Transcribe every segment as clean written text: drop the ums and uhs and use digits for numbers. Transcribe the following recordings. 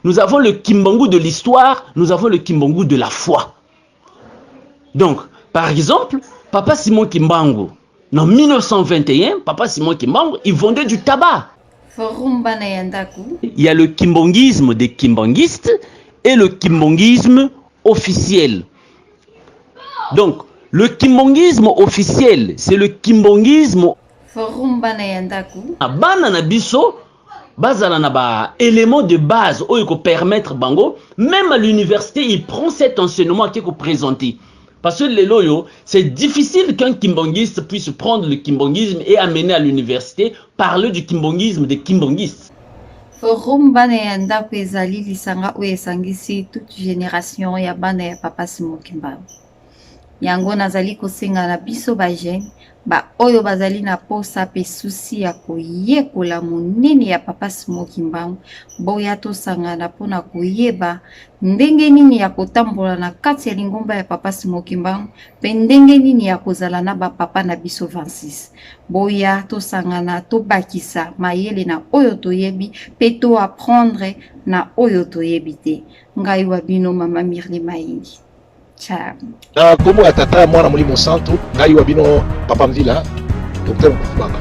Nous avons le Kimbangu de l'histoire, nous avons le Kimbangu de la foi. Donc, par exemple, Papa Simon Kimbangu, en 1921, Papa Simon Kimbangu, il vendait du tabac. Il y a le kimbongisme des kimbanguistes et le kimbongisme officiel. Donc, le kimbongisme officiel, c'est le kimbongisme bana na biso bazala na ba élément de base où il peut permettre bango même à l'université il prend cet enseignement qui est présenté parce que les loyo c'est difficile qu'un kimbonguiste puisse prendre le kimbongisme et amener à l'université parler du kimbongisme des kimbonguistes. Forum bana ya ndako ezali lisanga oyo esangisi toute génération ya bana ya Papa Simon Kimbangu. Yango nazali kosenga na biso ba jeune ba oyo bazali na posa pe susi ya koyekola monene ya Papa Simon Kimbangu boya tosangana mpona koyeba ndenge nini ya kotambola na kati ya lingomba ya Papa Simon Kimbangu pe ndenge nini ya kozala na ba papa na biso 26 boya tosangana tobakisa mayele na oyo toyebi pe to apprendre na oyo toyebi te ngai wa bino mama Mirle Maingi. Na kombo ya tata mwana Molimo Santu ngai wa bino papa Mvila Dr Mkubaka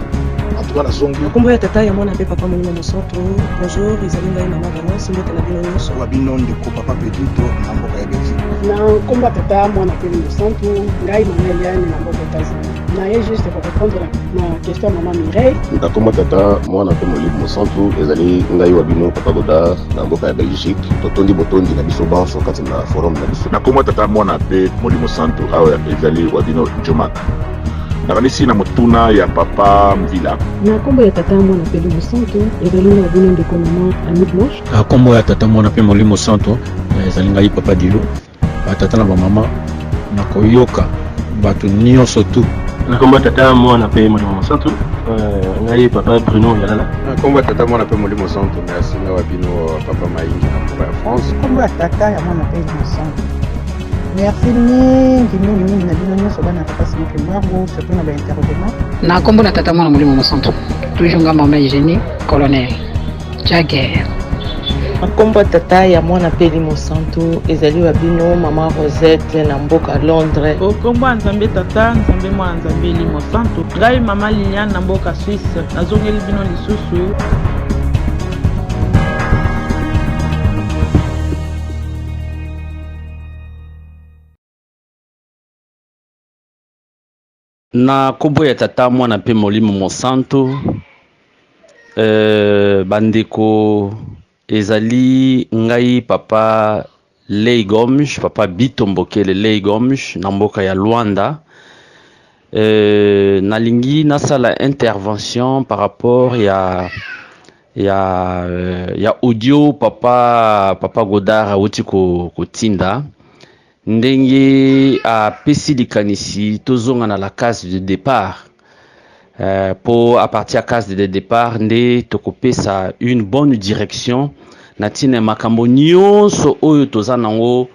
antuka na zongi kombo ya tata ya mwana pe papa Molimo Santu bonjour izali ngai mama Vanessa mbote na bino nyonso wa bino ndeko papa Pedito na mboka ya Belgique na kombo ya tata mwana pe Molimo Santu ngai mama Eliane na mboka ya Tanzania na ye juste pour répondre na question mama Mireille na kombo tata mwana pe Molimo Santu ezali ngai wa bino papa Godard na mboka ya Belgique totondi botondi na biso banso kati na forum na biso na kombo tata mwana pe Molimo Santu awa ezali wa bino Jomaka na kanisi na mutuna ya papa Mvila na kombo ya tata mwana pe Molimo Santu ezali na bino ndeko mama Ami Blanche na kombo ya tata mwana pe Molimo Santu ezali ngai papa Dilo batata na ba mama na koyoka batu nyonso tu na kombo tata mwana pe Molimo Santu ngai papa Bruno Yalala na kombo tata mwana pe Molimo Santu merci na wabino papa Maingi na mboka ya France kombo tata ya mwana pe Molimo Santu merci mingi na bino nyonso bana Papa Simon Kimbangu surtout na ba intervenant na kombo na tata mwana Molimo Santu toujours nga mama Eugénie colonel Jagger Kombo tata ya mwana pe Molimo Santu ezali wa bino mama Rosette na mboka Londres. Kombo nzambe tata nzambe mwana nzambe Molimo Santu ngai mama Liliane na mboka Suisse nazongeli bino lisusu. Na kombo ya tata mwana pe Molimo Santu bandeko ezali ngai papa Lei Gomes papa Bitombokele Lei Gomes na mboka ya Luanda nalingi nasala intervention par rapport ya audio papa Godard auti ko tinda ndenge apesi likanisi tozonga na la case de départ pour à partir à case de départ nde tokopesa une bonne direction na tina makambo nyonso oyo tozanango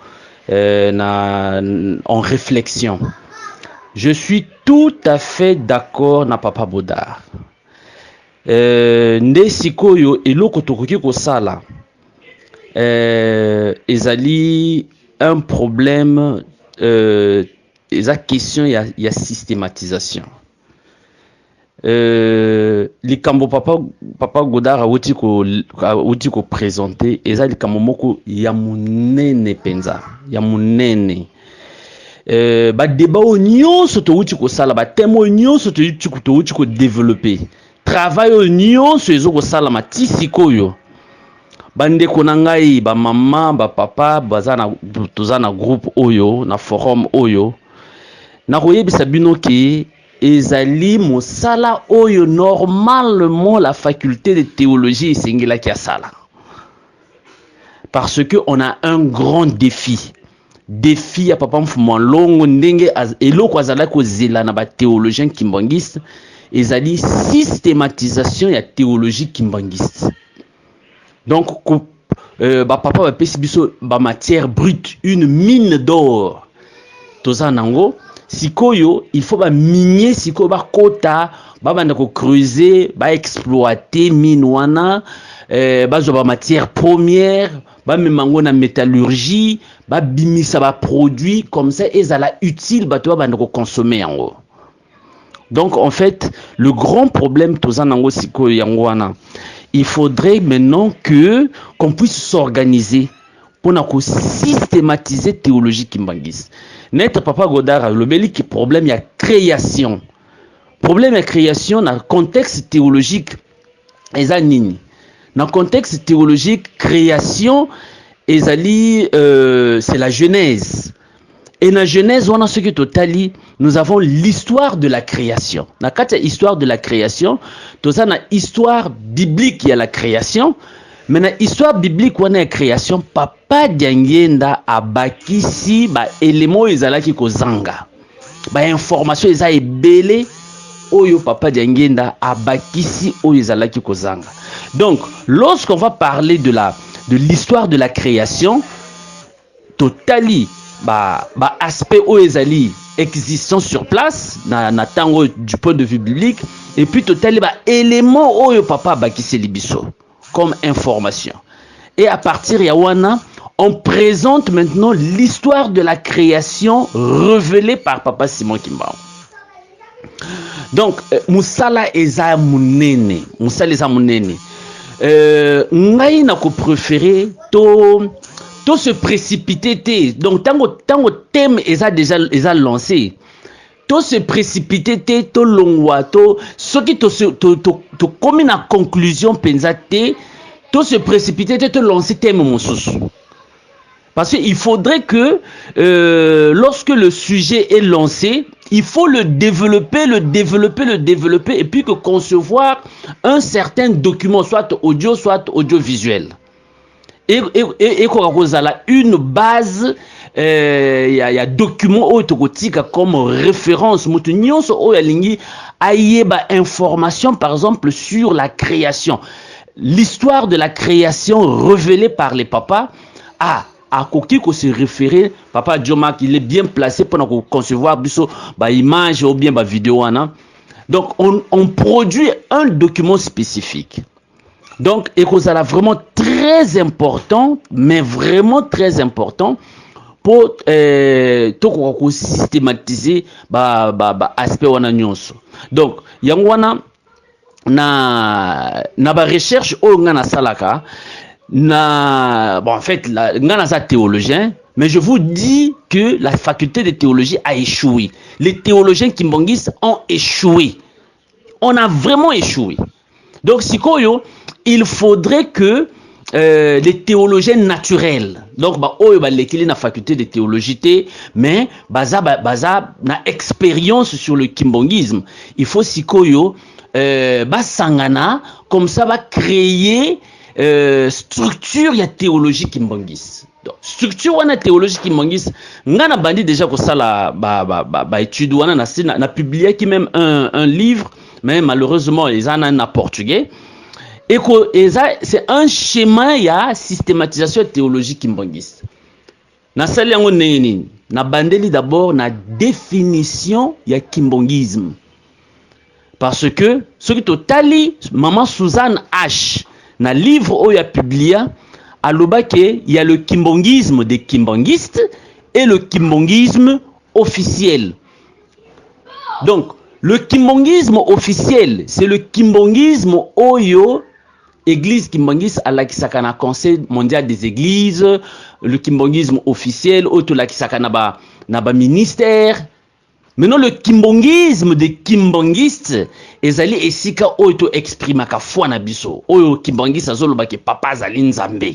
en réflexion. Je suis tout à fait d'accord na papa Godard nde sikoyo eloko tokoki kosala ezali un problème eza question ya systématisation likambo papa Godard awuti ko présenter eza likambo moko ya munene penza ya munene ba débat nyonso towuti ko sala ba thème nyonso towuti ko développer travail nyonso ezo ko sala matisikoyo bandeko na ngai ba mama ba papa tozana groupe oyo na forum oyo na koyebisa bino ke ezali mosala oyo normalement la faculté de théologie esengela ki asala parce que on a un grand défi ya papa mfumo longo ndenge eloko azala ko zela na ba théologien kimbangiste ezali systématisation ya théologie kimbangiste. Donc papa va pesi biso ba matière brute une mine d'or toza nango sikoyo il faut ba miner sikoyo ba kota ba banda ko creuser ba exploiter mine wana ba zo ba matière première ba memango na métallurgie ba bimisa ba produit comme ça ezala utile ba to ba banda ko consommer yango. Donc en fait le grand problème tozanango sikoyo yango wana, il faudrait maintenant que qu'on puisse s'organiser pour systématiser théologie Kimbangis. Net Papa Godard le belli problème il y a création. Problème de création dans le contexte théologique ezanini. Dans le contexte théologique création ezali c'est la Genèse. Et dans la Genèse on a ce que totali nous avons l'histoire de la création. Dans la histoire de la création, tout ça dans histoire biblique il y a la création. Mais dans l'histoire biblique, on a la création, Papa Diangenda abakisi ba éléments ezalaki kozanga. Ba information eza ebele oyo Papa Diangenda abakisi oyo ezalaki kozanga. Donc, lorsqu'on va parler de l'histoire de la création, totali ba aspect oyo ezali existant sur place na tango du point de vue biblique et puis totali ba éléments oyo Papa abakisi libiso comme information. Et à partir de Yawana, on présente maintenant l'histoire de la création révélée par Papa Simon Kimbao. Donc, Moussala eza munene. Moussala eza munene. Ngai na ko préféré to se précipiter. Donc, tango thème eza déjà lancé. To se précipiter to longwa to ce qui to comme une conclusion pensate to se précipiter to lancer thème mosusu parce qu'il faudrait que lorsque le sujet est lancé il faut le développer et puis que concevoir un certain document soit audiovisuel et qu'on a une base il y a document autocotique comme référence mutunyon so o yalingi ayeba information par exemple sur la création, l'histoire de la création révélée par les papas à koki ko se référer Papa Djoma il est bien placé pour concevoir biso ba image ou bien ba vidéo ana. Donc on produit un document spécifique. Donc et que ça vraiment très important, mais vraiment très important pour systématiser aspect wana nyonso. Donc yango wana na ba recherche o ngana salaka na bon en fait ngana sa théologien, mais je vous dis que la faculté de théologie a échoué. Les théologiens kimbangis ont échoué. On a vraiment échoué. Donc sikoyo il faudrait que les théologiens naturels donc l'équilibre na faculté de théologie mais baza na expérience sur le kimbongisme il faut sikoyo sangana comme ça va créer structure ya théologie kimbongis. Donc structure wana théologie kimbongis ngana bandi déjà ko sala étude wana na publié qui même un livre mais malheureusement ils en ont en portugais. Et c'est un schéma ya systématisation théologique kimbangis. Na sali yango neni na bandeli d'abord na définition ya kimbongisme. Parce que ce qui totali maman Suzanne H na livre oyo ya publié aloba ke il y a le kimbongisme des kimbangistes et le kimbongisme officiel. Donc le kimbongisme officiel, c'est le kimbongisme oyo Église Kimbangis à la Kisakana Conseil mondial des églises, le kimbongisme officiel, auto la Kisakana naba ministère. Maintenant le kimbongisme des kimbangistes, ezali esika auto exprima ka foi na biso. Oyo kimbangis azoloba ke papa zali nzambe.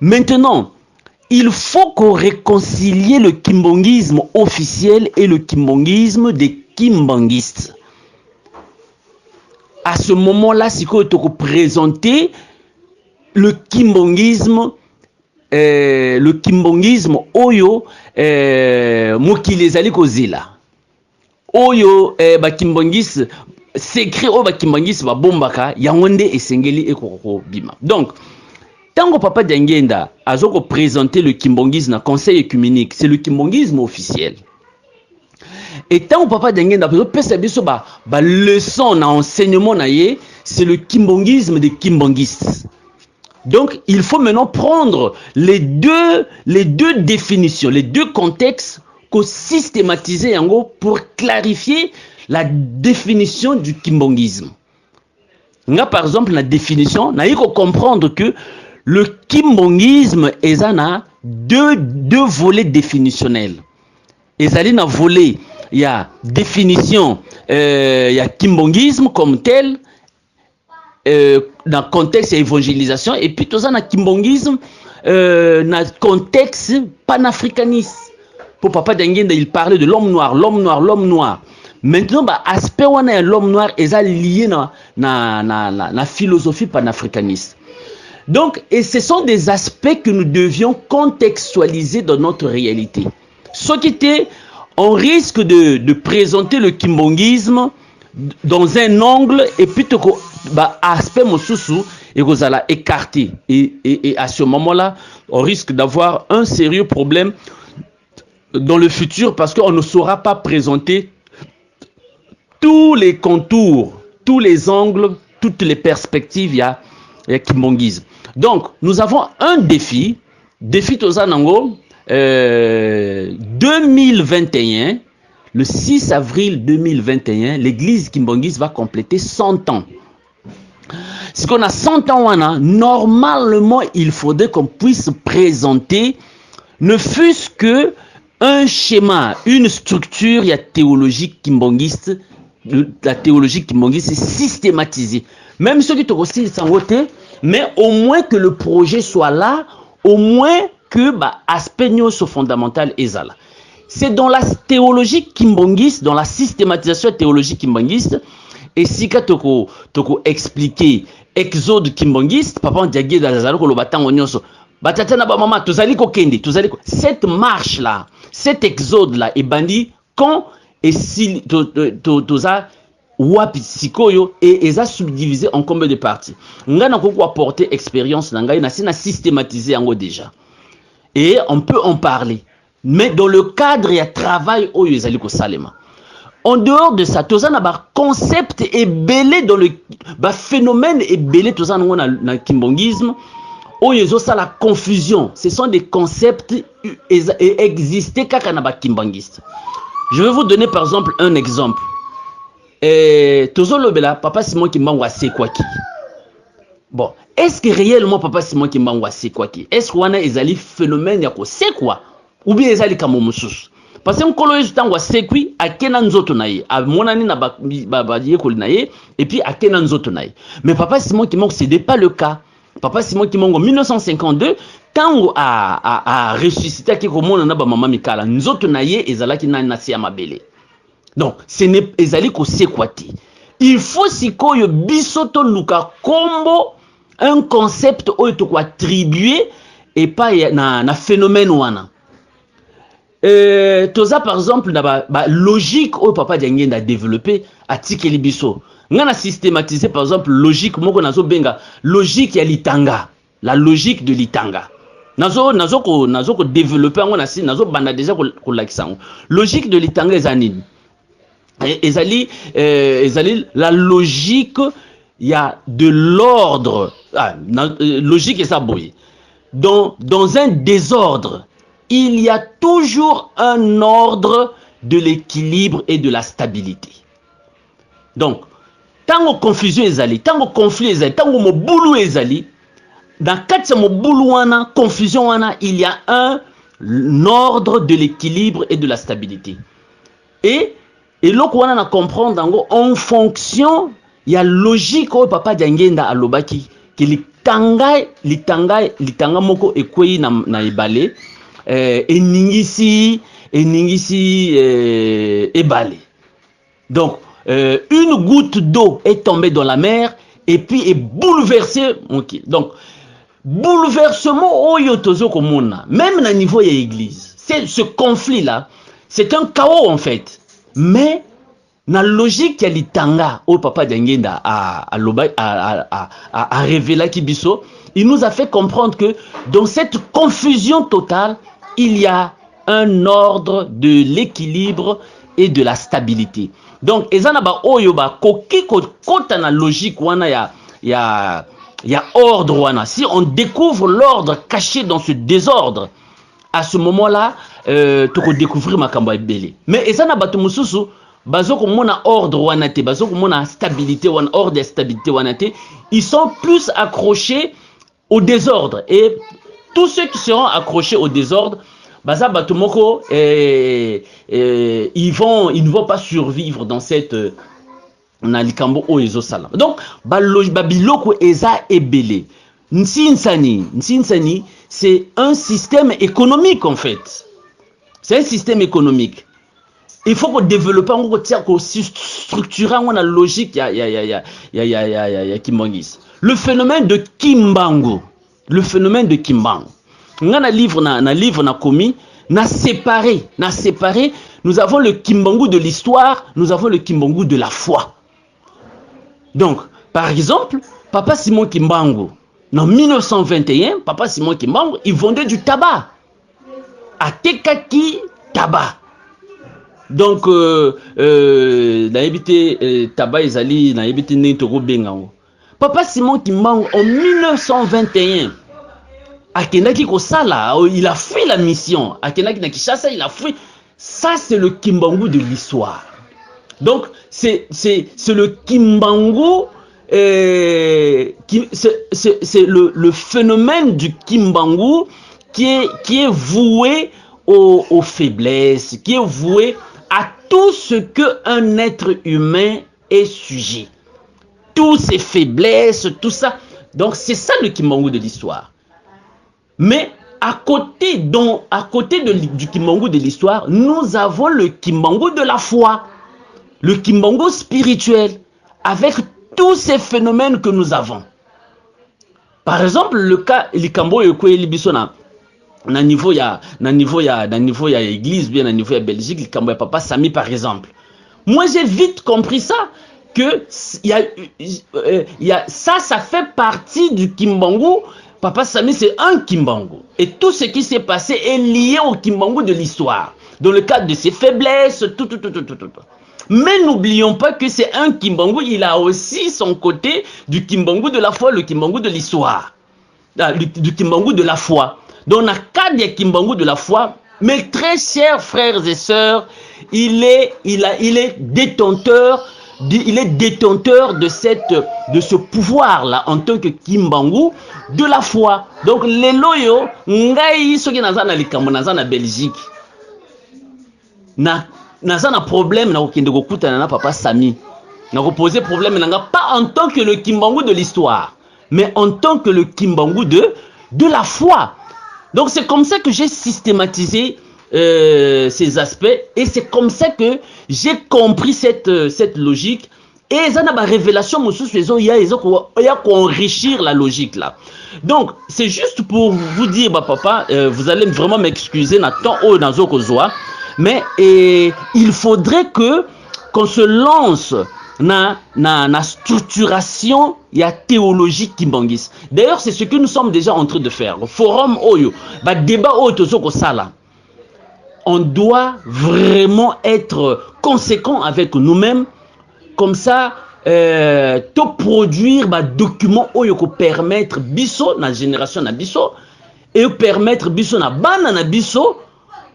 Maintenant, il faut qu'on réconcilie le kimbongisme officiel et le kimbongisme des kimbangistes. À ce moment-là, si on te présenter le kimbongisme oyo mokili ezali kozela oyo ba kimbangis secret oyo ba kimbangis ba bombaka yango nde esengeli ekoko bima. Donc tango Papa Diangenda azoko présenter le kimbongisme na conseil œcuménique, c'est le kimbongisme officiel. Et tant que papa Dengenda pesa biso ba leçon na enseignement na ye, c'est le kimbongisme des kimbongistes. Donc il faut maintenant prendre les deux définitions, les deux contextes qu'on systématiser yango pour clarifier la définition du kimbongisme. Nga par exemple la définition, na yiko comprendre que le kimbongisme est un deux volets définitionnels. Ezali na volet, il y a définition, il y a kimbongisme comme tel, dans le contexte évangélisation, et puis tout ça dans kimbongisme, dans le contexte panafricaniste. Pour Papa Dengenda, il parlait de l'homme noir, l'homme noir, l'homme noir. Maintenant, bah, aspect où on a l'homme noir est lié dans la philosophie panafricaniste. Donc, et ce sont des aspects que nous devions contextualiser dans notre réalité. Ce qui était, on risque de présenter le kimbongisme dans un angle et puis bah, aspect mosusu et vous allez écarter. Et à ce moment-là, on risque d'avoir un sérieux problème dans le futur parce qu'on ne saura pas présenter tous les contours, tous les angles, toutes les perspectives, il y a kimbongisme. Donc, nous avons un défi Tozanango, 2021, le 6 avril 2021, l'église kimbongiste va compléter 100 ans. Si on a 100 ans, normalement, il faudrait qu'on puisse présenter, ne fût-ce que un schéma, une structure, il y a théologique kimbongiste, la théologie kimbongiste est systématisée. Même ceux qui te aussi s'en voter, mais au moins que le projet soit là, au moins que aspect fondamental est là. C'est dans la théologie kimbongiste, dans la systématisation théologique kimbongiste, et si tu expliquer exode kimbongiste, papa diagé dans la ko batang onyoso, batatana ba mama tozali ko kende, cette marche là, cet exode là est bandi quand et si toza wapi sikoyo et eza subdivisé en combien de parties. Ngana ko apporter expérience na ngai na sina systématiser yango déjà. Et on peut en parler. Mais dans le cadre, il y a travail au Yezali Salema. En dehors de ça, tout ça n'a pas concept et belé dans le phénomène et belé tout ça dans le kimbongisme. Au Yezo ça la confusion. Ce sont des concepts et exister kakanaba kimbongiste. Je vais vous donner par exemple un exemple. Tozo lobela papa Simon Kimbangwa c'est quoi qui? Bon, est-ce que réellement papa Simon Kimbangwa c'est quoi qui? Est-ce qu'on a ezali phénomène yako c'est quoi? Ou bien ezali kamomusus? Parce que nkolo yesu tangwa c'est quoi akena nzoto naye, a monani na ba yekoli naye et puis akena nzoto naye. Mais papa Simon Kimbangwa ce n'est pas le cas. Papa Simon Kimbangwa en 1952 tango a ressuscité ki komona na ba mama mikala nzoto naye ezalaki na nasi ya mabele. Donc, ce n'est ezali ko sekwati. Il faut sikoyo bisoto luka kombo un concept oyo to ko attribuer et pas na phénomène wana. Toza par exemple na logique oyo papa Dengenda a développé atikeli biso. Ngana systématiser par exemple logique moko nazo benga logique ya litanga, la logique de litanga. Nazo ko développer ngona si nazo banda déjà ko lakisa. Logique de litanga ezanini. Ezali la logique, il y a de l'ordre, logique et ça boy. Dans un désordre, il y a toujours un ordre de l'équilibre et de la stabilité. Donc, tant que confusion ezali, tant que conflit ezali, tant que mobulu ezali, dans quatre mobulu wana, confusion wana, il y a un ordre de l'équilibre et de la stabilité. Et là, on a comprendre en fonction, il y a logique au papa Dengenda à l'obaki que litanga moko ekweyi na ibale eningisi ebale. Donc une goutte d'eau est tombée dans la mer et puis est bouleversée. Okay. Donc bouleversement oyo tozo komona même na niveau ya église. C'est ce conflit là, c'est un chaos en fait. Mais, dans la logique, il y a l'itanga, au papa Dengenda a révélé Kibiso, il nous a fait comprendre que dans cette confusion totale, il y a un ordre de l'équilibre et de la stabilité. Donc ezana ba oyo ba koki kota na logique wana ya ordre wana. Si on découvre l'ordre caché dans ce désordre, à ce moment-là, tu peux découvrir makambo ebele. Mais ezana bato mususu bazoko mona ordre wana te, bazoko mona stabilité wana, ordre et stabilité wana te, ils sont plus accrochés au désordre. Et tous ceux qui seront accrochés au désordre, baza bato moko ils ne vont pas survivre dans cette na likambo o ezo sala. Donc babiloko eza ebele. Nsinsani, c'est un système économique en fait. C'est un système économique. Il faut qu'on développe, qu'on structure la logique Kimbangis. Le phénomène de Kimbangu. Le phénomène de Kimbangu. Dans le livre na commis, na séparé. Nous avons le Kimbangu de l'histoire, nous avons le Kimbangu de la foi. Donc, par exemple, Papa Simon Kimbangu, en 1921, Papa Simon Kimbangu, il vendait du tabac. À Tekaki, tabac. Donc, tabac ezali, na ebité Nintoro Bengango. Papa Simon Kimbangu, en 1921, Akenaki Kosala, il a fait la mission. Akenaki Nakishasa, il a fait. Ça, c'est le Kimbangu de l'histoire. Donc, c'est le Kimbangu, c'est le phénomène du Kimbangu qui est voué aux faiblesses, qui est voué à tout ce qu'un être humain est sujet. Toutes ses faiblesses, tout ça. Donc, c'est ça le Kimbangu de l'histoire. Mais à côté du Kimbangu de l'histoire, nous avons le Kimbangu de la foi. Le Kimbangu spirituel, avec tous ces phénomènes que nous avons. Par exemple, le cas Likambo et Libisona, na niveau ya église, bien na niveau ya Belgique, Likambo et Papa Sami par exemple. Moi j'ai vite compris ça, que ça fait partie du Kimbangu. Papa Sami c'est un Kimbangu. Et tout ce qui s'est passé est lié au Kimbangu de l'histoire. Dans le cadre de ses faiblesses, tout. Mais n'oublions pas que c'est un Kimbangu, il a aussi son côté du Kimbangu de la foi, le Kimbangu de l'histoire. Du Kimbangu de la foi. Dans le cadre du Kimbangu de la foi, mes très chers frères et sœurs, il est détenteur de ce pouvoir-là en tant que Kimbangu de la foi. Donc, les loyaux, ngai soki nazana likambo nazana Belgique. Nazana problème na okende kokutana na Papa Sami. Na poser problème nanga pas en tant que le Kimbangu de l'histoire, mais en tant que le Kimbangu de la foi. Donc c'est comme ça que j'ai systématisé ces aspects et c'est comme ça que j'ai compris cette logique. Et ça n'a pas révélation, il y a qu'enrichir la logique là. Donc c'est juste pour vous dire, bah papa, vous allez vraiment m'excuser, mais il faudrait qu'on se lance na structuration ya théologie Kimbangis. D'ailleurs, c'est ce que nous sommes déjà en train de faire. Le forum Oyo, bah débat Oyo Sala. On doit vraiment être conséquent avec nous-mêmes, comme ça, to produire bah document Oyo ko permettre biso na génération na biso et permettre biso na bana na biso.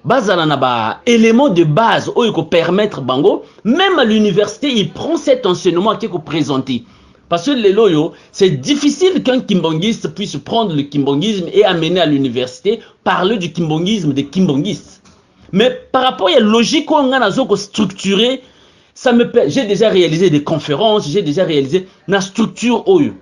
Bazala na ba élément de base où il peut permettre bango, même à l'université, il prend cet enseignement qui est présenté. Parce que les loyaux, c'est difficile qu'un kimbangiste puisse prendre le kimbangisme et amener à l'université, parler du kimbangisme des kimbangistes. Mais par rapport à la logique qu'on a structurée, j'ai déjà réalisé des conférences, j'ai déjà réalisé la structure OU.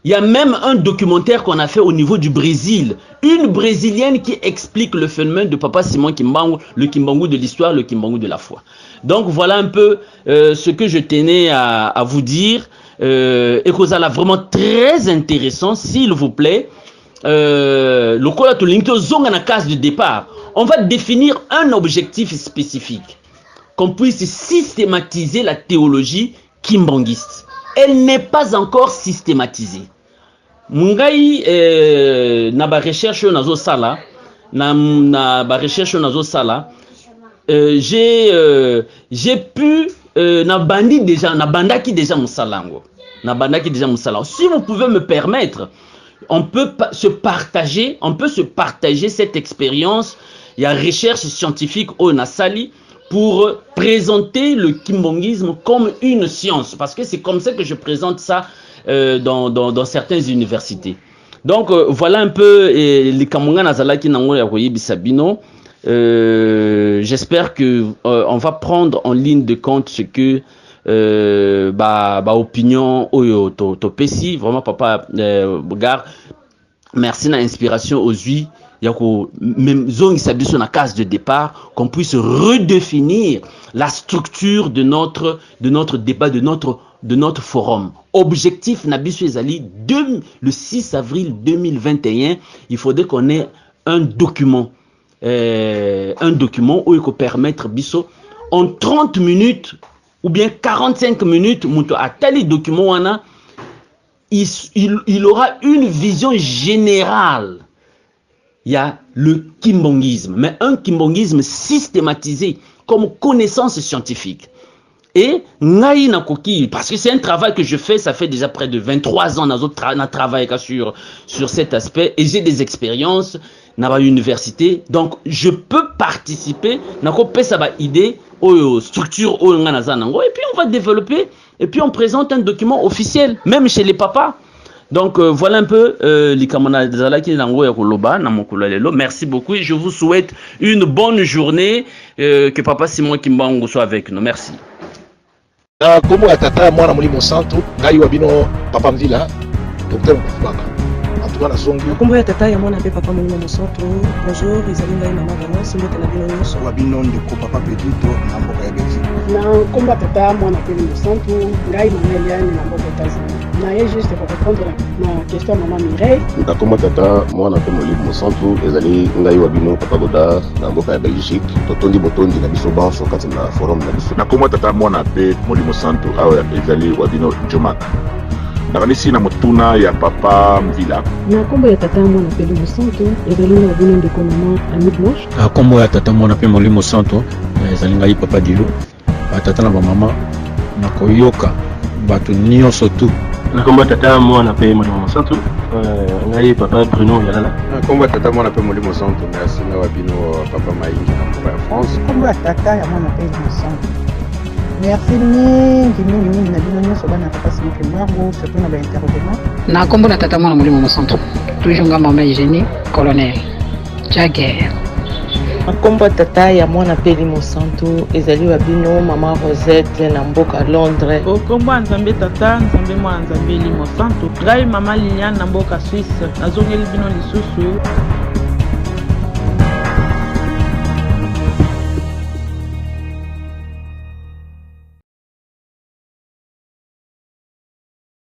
Il y a même un documentaire qu'on a fait au niveau du Brésil. Une Brésilienne qui explique le phénomène de Papa Simon Kimbangu, le Kimbangu de l'histoire, le Kimbangu de la foi. Donc voilà un peu ce que je tenais à vous dire. Et que ça vraiment très intéressant, s'il vous plaît. Le cola to link to zonga na case de départ. On va définir un objectif spécifique. Qu'on puisse systématiser la théologie kimbanguiste. Elle n'est pas encore systématisée. Mungai na ba recherche nazo sala j'ai pu nabandaki déjà musalango. Si vous pouvez me permettre, on peut se partager cette expérience. Il y a recherche scientifique au Nasali pour présenter le kimbongisme comme une science, parce que c'est comme ça que je présente ça dans certaines universités. Donc voilà un peu les Kamonga Nazalaki Nango ya koyebisa bino. J'espère que on va prendre en ligne de compte ce que opinion oyo to pesi vraiment papa Bogar. Merci na inspiration aux yeux yako même zone s'habille sur la case de départ, qu'on puisse redéfinir la structure de notre débat, de notre forum. Objectif Nabiso Ezali le 6 avril 2021, il faudrait qu'on ait un document où il peut permettre biso en 30 minutes ou bien 45 minutes muto atali document wana il aura une vision générale. Il y a le kimbongisme, mais un kimbongisme systématisé comme connaissance scientifique. Et ngai na koki, parce que c'est un travail que je fais, ça fait déjà près de 23 ans na travail sur cet aspect, et j'ai des expériences na l'université, donc je peux participer na ko pesa ba idée au structure au nga nazanango, et puis on va développer, et puis on présente un document officiel, même chez les papas. Donc voilà un peu les camarades Zalaki Nango et Koloba Namokulalelo. Merci beaucoup et je vous souhaite une bonne journée. Que Papa Simon Kimbango soit avec nous. Merci. Comme Atata, moi, na Molimo Santo, ngai wabino Papa Mvila, Docteur Mfubaka. En tout cas, la songi. Kombo ya tata ya mwana pe Papa Molimo Santo. Bonjour, izali ngai mama Valence, mbote na bino nyonso. Wabino ndeko Papa Pedrito na mboka ya Belgique. Na kombo ya tata mwana pe Molimo Santo, ngai mama Eliane na mboka États-Unis. Na juste pour répondre na question maman Mireille. Na kombo tata mwana pe Molimo Santo, ezali ngai wabino Papa Godard na mboka ya Belgique. Totondi botondi na biso banso kati na forum na biso. Na kombo tata mwana pe Molimo Santo awa ezali wabino Jomaka. Nakanisi na mutuna ya Papa Mvila. Na kombo ya tata mwana pe Molimo Santo, ezali na wabino ndeko mama Annie Blanche. Na kombo ya tata mwana pe Molimo Santo, ezali ngai Papa Dilo. Batata na bamama na koyoka bato nyonso tu. Na kombo tata mwana pe Molimo Santo, ngai Papa Bruno Yalala. Na kombo tata mwana pe Molimo Santo, merci na wabino Papa Maingi na mboka ya France. Kombo tata ya mwana pe Molimo Santo. Merci mingi na bino nyonso bana Papa Simon Kimbango, surtout na ba intervenant. Na kombo na tata mwana Molimo Santo, toujours nga mama Eugénie, colonel Jagger. Kombo tata ya mwana pe Molimo Santo, ezali wabino mama Rosette na mboka Londres. Kombo nzambe tata, nzambe mwana nzambe Molimo Santo, ngai mama Liliane na mboka Suisse, nazongeli bino lisusu.